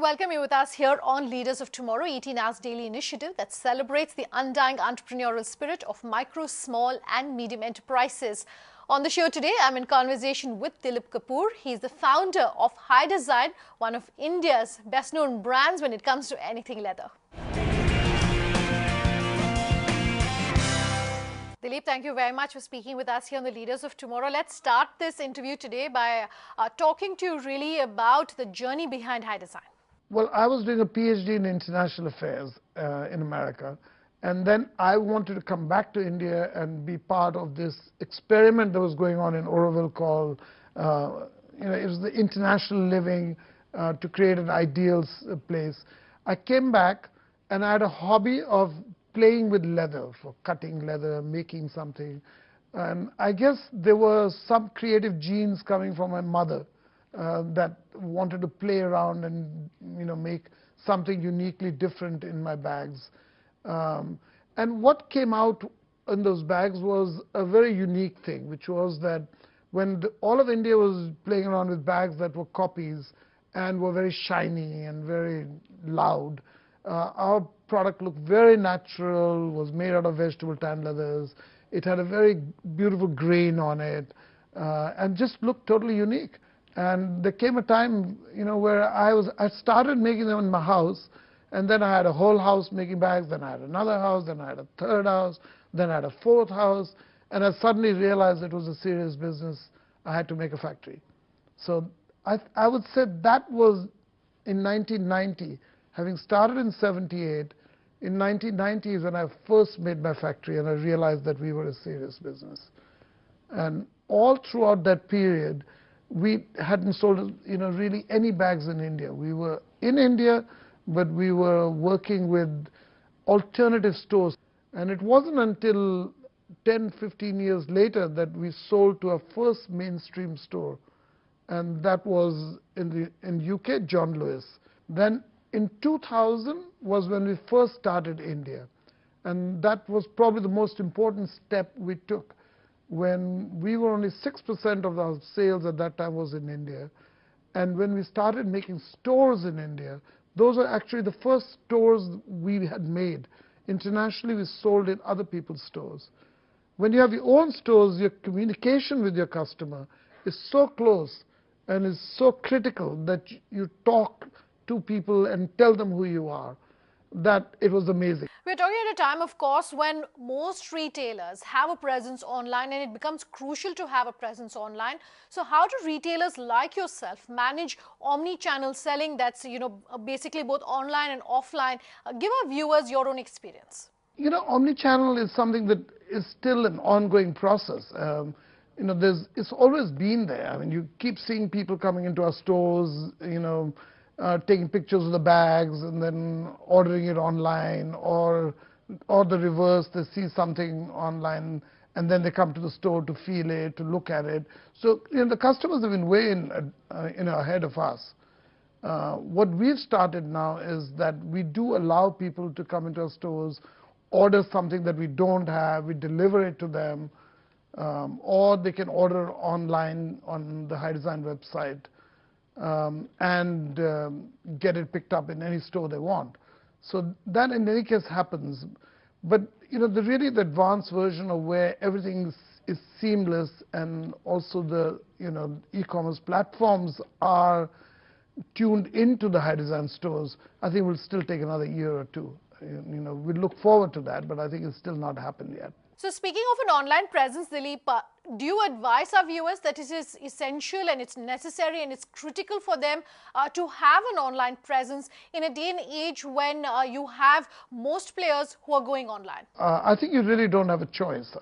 welcome you with us here on Leaders of Tomorrow, ET-NA's daily initiative that celebrates the undying entrepreneurial spirit of micro, small and medium enterprises. On the show today, I'm in conversation with Dilip Kapoor. He's the founder of High Design, one of India's best-known brands when it comes to anything leather. Dilip, thank you very much for speaking with us here on the Leaders of Tomorrow. Let's start this interview today by talking to you really about the journey behind High Design. Well, I was doing a PhD in international affairs in America, and then I wanted to come back to India and be part of this experiment that was going on in Oroville called, it was the international living to create an ideal place. I came back and I had a hobby of playing with leather, for cutting leather, making something. And I guess there were some creative genes coming from my mother that wanted to play around and make something uniquely different in my bags. And what came out in those bags was a very unique thing, which was that when all of India was playing around with bags that were copies and were very shiny and very loud, our product looked very natural, was made out of vegetable tan leathers. It had a very beautiful grain on it, and just looked totally unique. And there came a time, where I started making them in my house, and then I had a whole house making bags, then I had another house, then I had a third house, then I had a fourth house, and I suddenly realized it was a serious business. I had to make a factory. So I would say that was in 1990. Having started in 78, in 1990 is when I first made my factory, and I realized that we were a serious business. And all throughout that period, we hadn't sold, really any bags in India. We were in India, but we were working with alternative stores. And it wasn't until 10, 15 years later that we sold to our first mainstream store. And that was in UK, John Lewis. Then in 2000 was when we first started India. And that was probably the most important step we took. When we were only 6% of our sales at that time was in India. And when we started making stores in India, those are actually the first stores we had made. Internationally, we sold in other people's stores. When you have your own stores, your communication with your customer is so close and is so critical that you talk to people and tell them who you are, that it was amazing. We're talking at a time, of course, when most retailers have a presence online, and it becomes crucial to have a presence online. So how do retailers like yourself manage omni-channel selling that's, basically both online and offline? Give our viewers your own experience. Omni-channel is something that is still an ongoing process. It's always been there. I mean, you keep seeing people coming into our stores, taking pictures of the bags and then ordering it online, or the reverse, they see something online and then they come to the store to feel it, to look at it. So the customers have been way ahead of us. What we've started now is that we do allow people to come into our stores, order something that we don't have, we deliver it to them, or they can order online on the High Design website. And get it picked up in any store they want. So that in any case happens. But the advanced version of where everything is seamless, and also the e-commerce platforms are tuned into the High Design stores, I think will still take another year or two. We look forward to that, but I think it's still not happened yet. So speaking of an online presence, Dilip, do you advise our viewers that it is essential and it's necessary and it's critical for them to have an online presence in a day and age when you have most players who are going online? I think you really don't have a choice,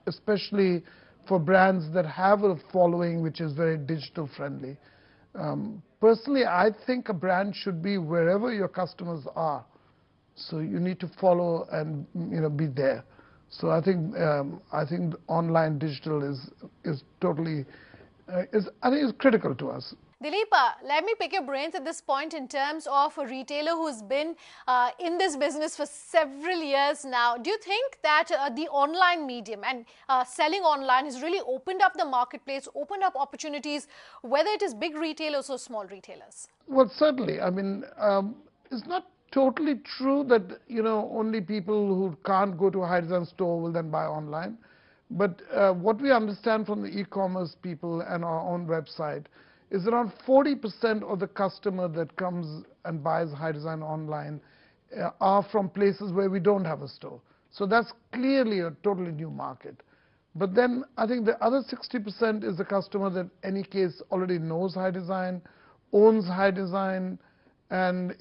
especially for brands that have a following which is very digital friendly. Personally, I think a brand should be wherever your customers are. So you need to follow and be there. So I think online digital is totally I think it's critical to us. Dilip, let me pick your brains at this point in terms of a retailer who's been in this business for several years now. Do you think that the online medium and selling online has really opened up the marketplace, opened up opportunities, whether it is big retailers or small retailers? Well, certainly. I mean, it's not totally true that, only people who can't go to a high design store will then buy online. But what we understand from the e-commerce people and our own website is around 40% of the customer that comes and buys high design online are from places where we don't have a store. So that's clearly a totally new market. But then I think the other 60% is the customer that, in any case, already knows high design, owns high design, and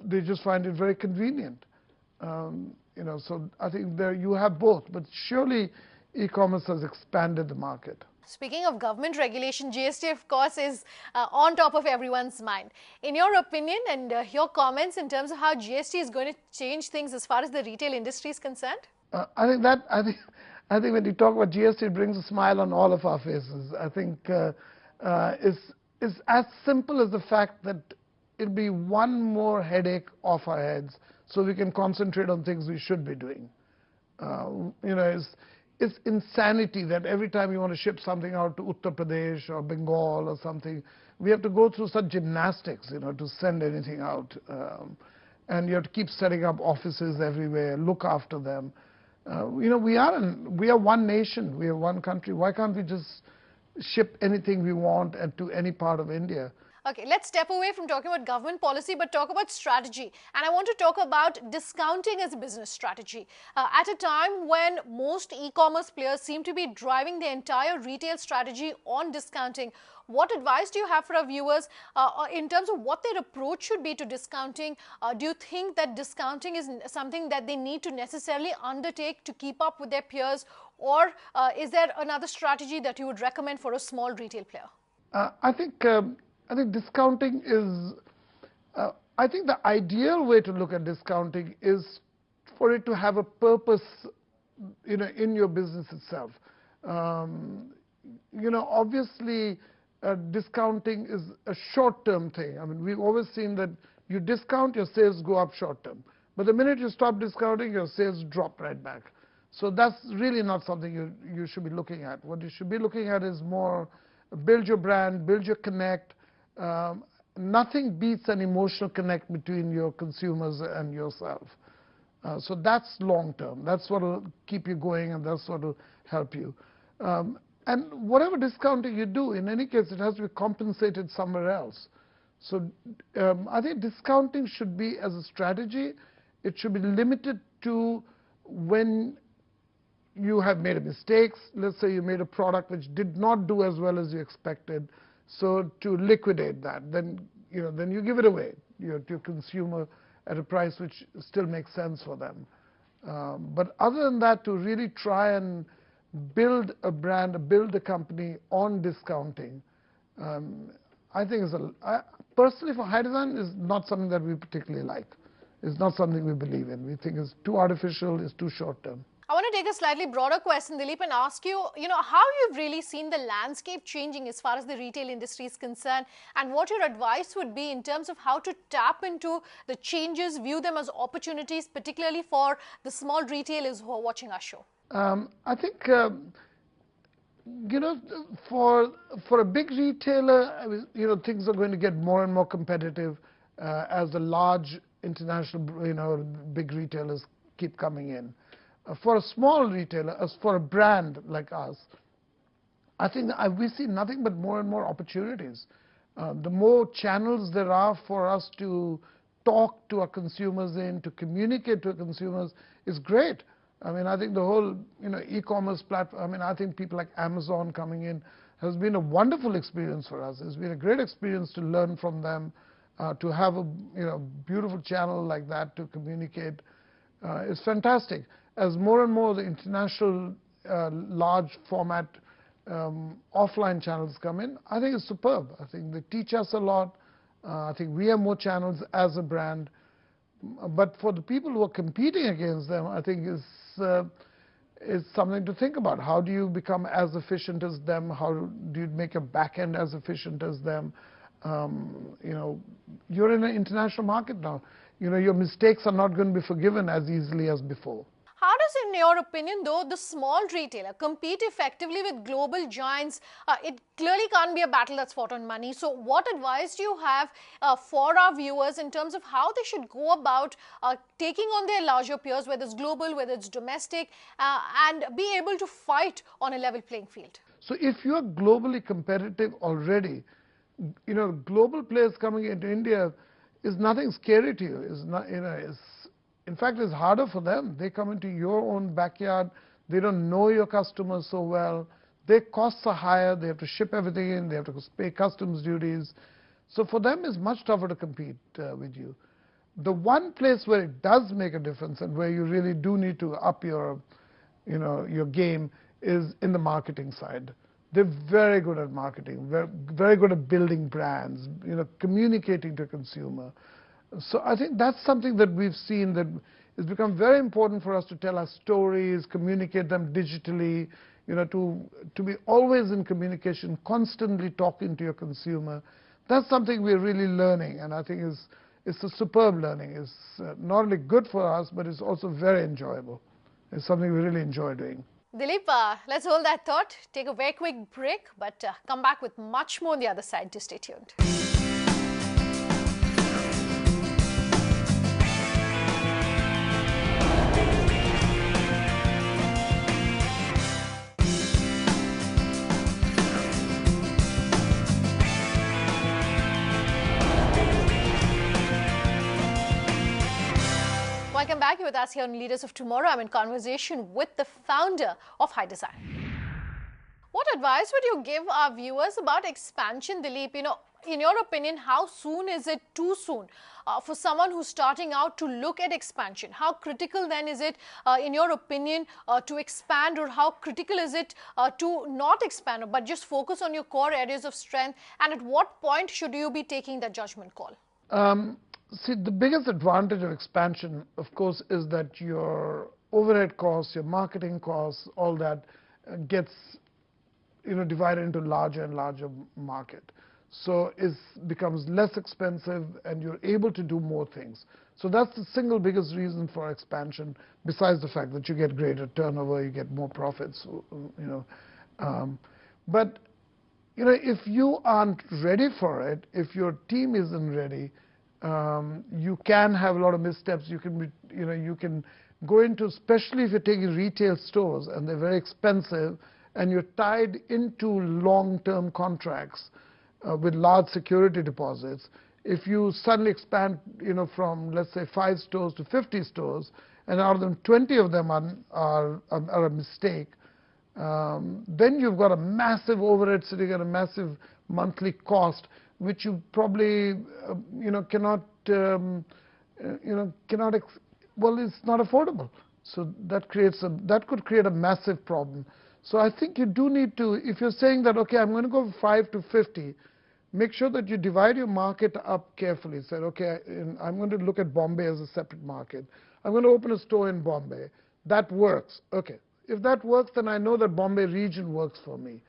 they just find it very convenient. So I think there you have both. But surely e-commerce has expanded the market. Speaking of government regulation, GST, of course, is on top of everyone's mind. In your opinion and your comments in terms of how GST is going to change things as far as the retail industry is concerned? I think when you talk about GST, it brings a smile on all of our faces. I think it's as simple as the fact that it'll be one more headache off our heads, so we can concentrate on things we should be doing. It's insanity that every time you want to ship something out to Uttar Pradesh or Bengal or something, we have to go through such gymnastics, to send anything out. And you have to keep setting up offices everywhere, look after them. We are one nation, we are one country. Why can't we just ship anything we want and to any part of India? Okay, let's step away from talking about government policy, but talk about strategy. And I want to talk about discounting as a business strategy. At a time when most e-commerce players seem to be driving their entire retail strategy on discounting, what advice do you have for our viewers in terms of what their approach should be to discounting? Do you think that discounting is something that they need to necessarily undertake to keep up with their peers? Or is there another strategy that you would recommend for a small retail player? I think discounting is, I think the ideal way to look at discounting is for it to have a purpose, in your business itself. Obviously, discounting is a short-term thing. I mean, we've always seen that you discount, your sales go up short-term. But the minute you stop discounting, your sales drop right back. So that's really not something you should be looking at. What you should be looking at is more build your brand, build your connect. Nothing beats an emotional connect between your consumers and yourself. So that's long term. That's what will keep you going, and that's what will help you. And whatever discounting you do, in any case, it has to be compensated somewhere else. So I think discounting should be, as a strategy, it should be limited to when you have made mistakes. Let's say you made a product which did not do as well as you expected. So to liquidate that, then you give it away to your consumer at a price which still makes sense for them. But other than that, to really try and build a brand, build a company on discounting, I think personally for high design is not something that we particularly like. It's not something we believe in. We think it's too artificial, it's too short term. I want to take a slightly broader question, Dilip, and ask you, how you've really seen the landscape changing as far as the retail industry is concerned, and what your advice would be in terms of how to tap into the changes, view them as opportunities, particularly for the small retailers who are watching our show. I think, for a big retailer, things are going to get more and more competitive as the large international, big retailers keep coming in. For a small retailer, as for a brand like us, I think we see nothing but more and more opportunities. The more channels there are for us to talk to our consumers to communicate to our consumers is great. I mean, I think the whole, e-commerce platform, I mean, I think people like Amazon coming in has been a wonderful experience for us. It's been a great experience to learn from them, to have a, beautiful channel like that to communicate. It's fantastic. As more and more the international large format offline channels come in, I think it's superb. I think they teach us a lot. I think we have more channels as a brand. But for the people who are competing against them, I think is something to think about. How do you become as efficient as them? How do you make your back end as efficient as them? You know, you're in an international market now. You know, your mistakes are not going to be forgiven as easily as before. How does, in your opinion, though, the small retailer compete effectively with global giants? It clearly can't be a battle that's fought on money. So what advice do you have for our viewers in terms of how they should go about taking on their larger peers, whether it's global, whether it's domestic, and be able to fight on a level playing field? So if you're globally competitive already, you know, global players coming into India is nothing scary to you. It's not, you know, in fact, it's harder for them. They come into your own backyard. They don't know your customers so well. Their costs are higher. They have to ship everything in. They have to pay customs duties. So for them, it's much tougher to compete with you. The one place where it does make a difference and where you really do need to up your, you know, your game is in the marketing side. They're very good at marketing, very, very good at building brands, you know, communicating to a consumer. So I think that's something that we've seen that it's become very important for us to tell our stories, communicate them digitally, you know, to be always in communication, constantly talking to your consumer. That's something we're really learning, and I think it's a superb learning. It's not only good for us, but it's also very enjoyable. It's something we really enjoy doing. Dilip, let's hold that thought, take a very quick break, but come back with much more on the other side. Just stay tuned. Welcome back. You're with us here on Leaders of Tomorrow. I'm in conversation with the founder of High Design. What advice would you give our viewers about expansion, Dilip? You know, in your opinion, how soon is it too soon for someone who's starting out to look at expansion? How critical then is it, in your opinion, to expand, or how critical is it to not expand but just focus on your core areas of strength? And at what point should you be taking that judgment call? See, the biggest advantage of expansion, of course, is that your overhead costs, your marketing costs, all that gets, you know, divided into larger and larger market. So it becomes less expensive, and you're able to do more things. So that's the single biggest reason for expansion, besides the fact that you get greater turnover, you get more profits, you know. But, you know, if you aren't ready for it, if your team isn't ready, you can have a lot of missteps. You can, you know, you can go into, especially if you're taking retail stores and they're very expensive, and you're tied into long-term contracts with large security deposits. If you suddenly expand, you know, from, let's say, 5 stores to 50 stores, and out of them 20 of them are a mistake, then you've got a massive overhead sitting at a massive monthly cost, which you probably, you know, cannot, well, it's not affordable. So that could create a massive problem. So I think you do need to, if you're saying that, okay, I'm going to go from 5 to 50, make sure that you divide your market up carefully. Say, okay, I'm going to look at Bombay as a separate market. I'm going to open a store in Bombay. That works. Okay. If that works, then I know that Bombay region works for me.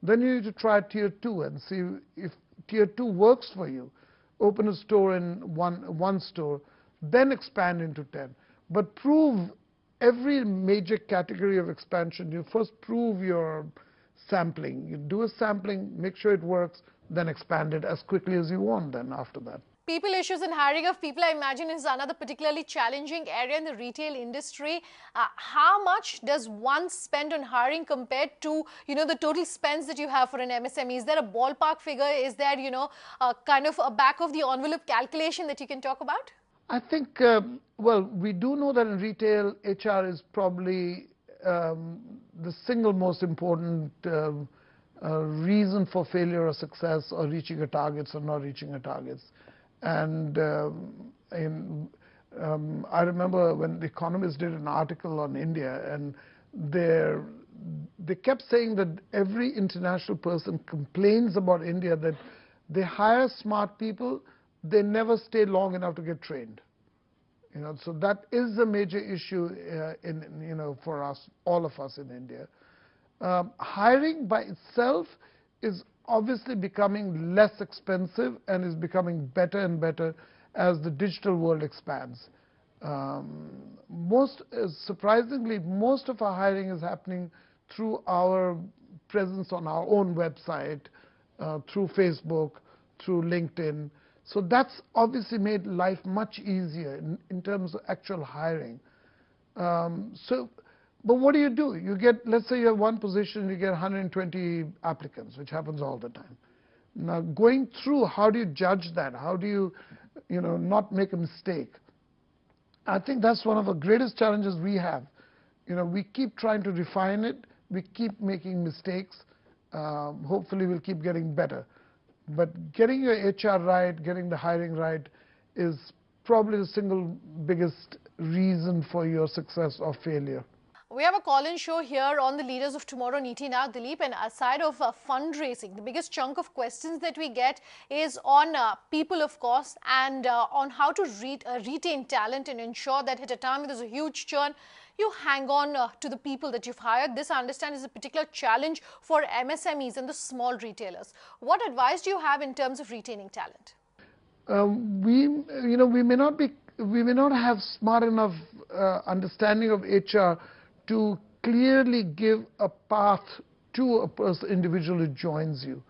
Then you need to try tier 2 and see if tier 2 works for you. Open a store in one store, then expand into 10. But prove every major category of expansion. You first prove your sampling. You do a sampling, make sure it works, then expand it as quickly as you want then after that. People issues and hiring of people, I imagine, is another particularly challenging area in the retail industry. How much does one spend on hiring compared to, you know, the total spends that you have for an MSME? Is there a ballpark figure? Is there, you know, kind of a back of the envelope calculation that you can talk about? I think, well, we do know that in retail, HR is probably the single most important reason for failure or success, or reaching your targets or not reaching your targets. And I remember when the Economist did an article on India, and they kept saying that every international person complains about India, that they hire smart people, they never stay long enough to get trained. You know, so that is a major issue you know, for us, all of us in India. Hiring by itself is obviously becoming less expensive and is becoming better and better as the digital world expands. Surprisingly, most of our hiring is happening through our presence on our own website, through Facebook, through LinkedIn. So that's obviously made life much easier in terms of actual hiring. But what do? You get, let's say you have one position, you get 120 applicants, which happens all the time. Now, going through, how do you judge that? How do you, not make a mistake? I think that's one of the greatest challenges we have. We keep trying to refine it. We keep making mistakes. Hopefully, we'll keep getting better. But getting your HR right, getting the hiring right, is probably the single biggest reason for your success or failure. We have a call-in show here on the Leaders of Tomorrow on ET Now, Dilip, and aside of fundraising, the biggest chunk of questions that we get is on people, of course, and on how to retain talent and ensure that at a time when there's a huge churn, you hang on to the people that you've hired. This, I understand, is a particular challenge for MSMEs and the small retailers. What advice do you have in terms of retaining talent? We may not have smart enough understanding of HR to clearly give a path to a person, individual who joins you.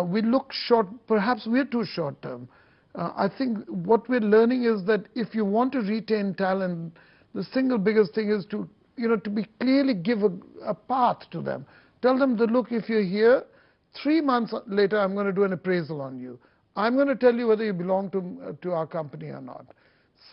We look short, perhaps we're too short term. I think what we're learning is that if you want to retain talent, the single biggest thing is to be clearly give a path to them. Tell them that, look, if you're here, 3 months later, I'm going to do an appraisal on you. I'm going to tell you whether you belong to our company or not.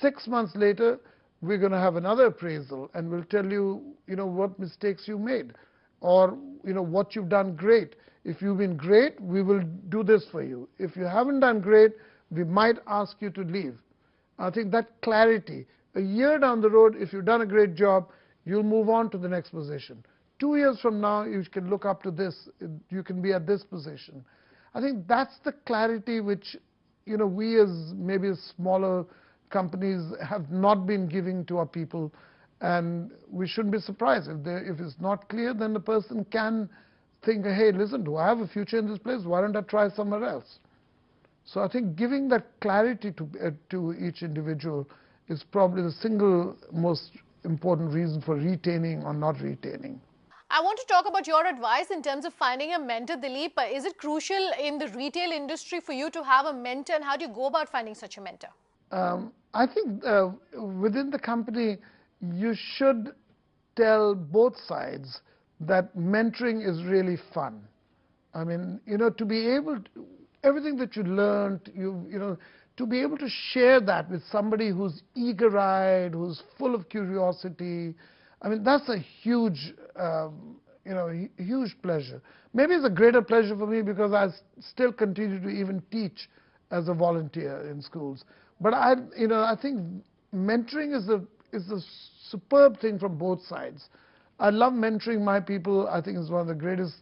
6 months later, we're going to have another appraisal, and we'll tell you, what mistakes you made, or, what you've done great. If you've been great, we will do this for you. If you haven't done great, we might ask you to leave. I think that clarity, a year down the road, if you've done a great job, you'll move on to the next position. 2 years from now, you can look up to this, you can be at this position. I think that's the clarity which, we as maybe smaller companies have not been giving to our people, and we shouldn't be surprised. If it's not clear, then the person can think, hey, listen, do I have a future in this place? Why don't I try somewhere else? So I think giving that clarity to each individual is probably the single most important reason for retaining or not retaining. I want to talk about your advice in terms of finding a mentor, Dilip. Is it crucial in the retail industry for you to have a mentor, and how do you go about finding such a mentor? I think within the company, you should tell both sides that mentoring is really fun. I mean, to be able to, everything that you learned, to be able to share that with somebody who's eager-eyed, who's full of curiosity, I mean, that's a huge, huge pleasure. Maybe it's a greater pleasure for me because I still continue to even teach as a volunteer in schools. But I think mentoring is a superb thing from both sides. I love mentoring my people. I think it's one of the greatest,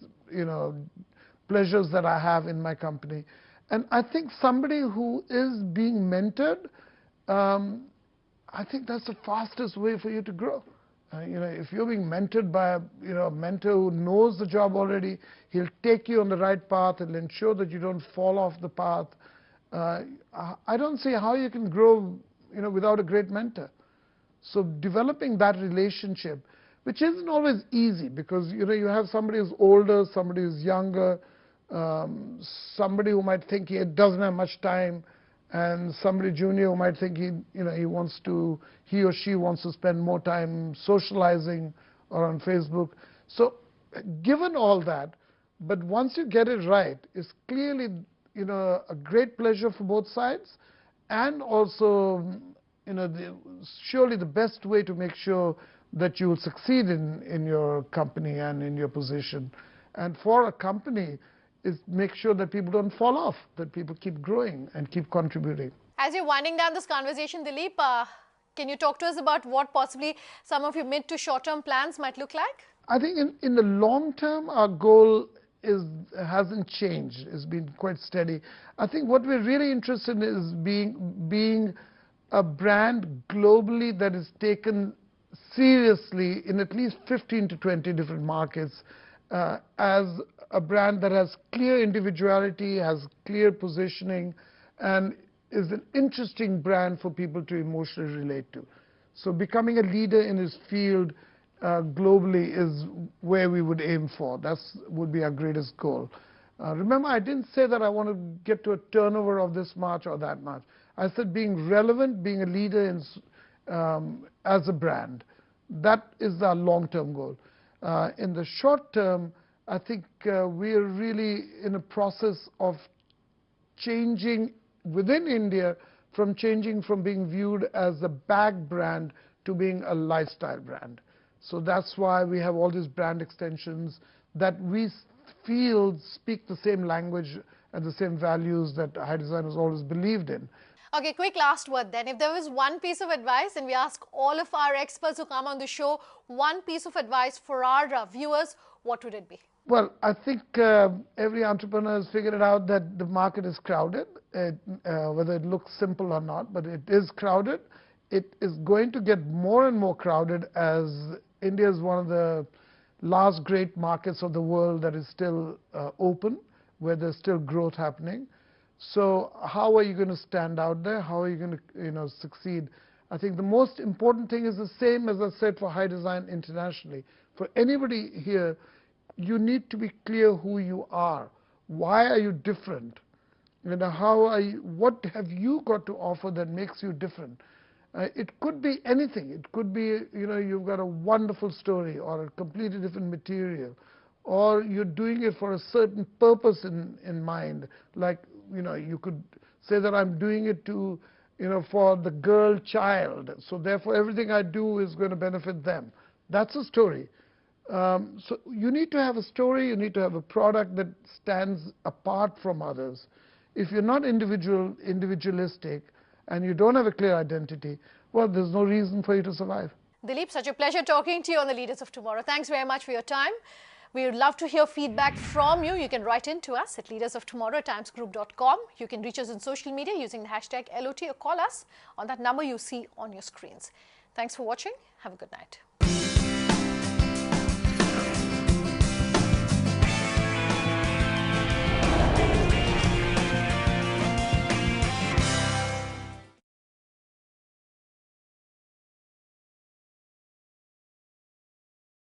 pleasures that I have in my company. And I think somebody who is being mentored, I think that's the fastest way for you to grow. If you're being mentored by a mentor who knows the job already, he'll take you on the right path and ensure that you don't fall off the path. I don't see how you can grow, without a great mentor. So developing that relationship, which isn't always easy, because you have somebody who's older, somebody who's younger, somebody who might think he doesn't have much time, and somebody junior who might think he or she wants to spend more time socializing or on Facebook. So given all that, but once you get it right, it's clearly a great pleasure for both sides, and also surely the best way to make sure that you will succeed in your company and in your position. And for a company, is make sure that people don't fall off, that people keep growing and keep contributing. As you're winding down this conversation, Dilip, can you talk to us about what possibly some of your mid to short-term plans might look like? I think in the long term, our goal hasn't changed. It's been quite steady. I think what we're really interested in is being a brand globally that is taken seriously in at least 15 to 20 different markets, as a brand that has clear individuality, has clear positioning, and is an interesting brand for people to emotionally relate to. So becoming a leader in his field globally is where we would aim for. That would be our greatest goal. Remember, I didn't say that I want to get to a turnover of this much or that much. I said being relevant, being a leader as a brand. That is our long-term goal. In the short term, I think we are really in a process of changing within India, from being viewed as a bag brand to being a lifestyle brand. So that's why we have all these brand extensions that we feel speak the same language and the same values that high design has always believed in. Okay, quick last word then. If there was one piece of advice, and we ask all of our experts who come on the show, one piece of advice for our viewers, what would it be? Well, I think every entrepreneur has figured it out that the market is crowded, whether it looks simple or not, but it is crowded. It is going to get more and more crowded as India is one of the last great markets of the world that is still open, where there's still growth happening. So how are you going to stand out there? How are you going to succeed? I think the most important thing is the same as I said for high design internationally. For anybody here, you need to be clear who you are. Why are you different? What have you got to offer that makes you different? It could be anything. It could be, you've got a wonderful story or a completely different material, or you're doing it for a certain purpose in mind. Like, you could say that I'm doing it for the girl child, so therefore everything I do is going to benefit them. That's a story. So you need to have a story, you need to have a product that stands apart from others. If you're not individualistic, and you don't have a clear identity, well, there's no reason for you to survive. Dilip, such a pleasure talking to you on the Leaders of Tomorrow. Thanks very much for your time. We would love to hear feedback from you. You can write in to us at leadersoftomorrow@timesgroup.com. You can reach us on social media using the hashtag LOT or call us on that number you see on your screens. Thanks for watching. Have a good night.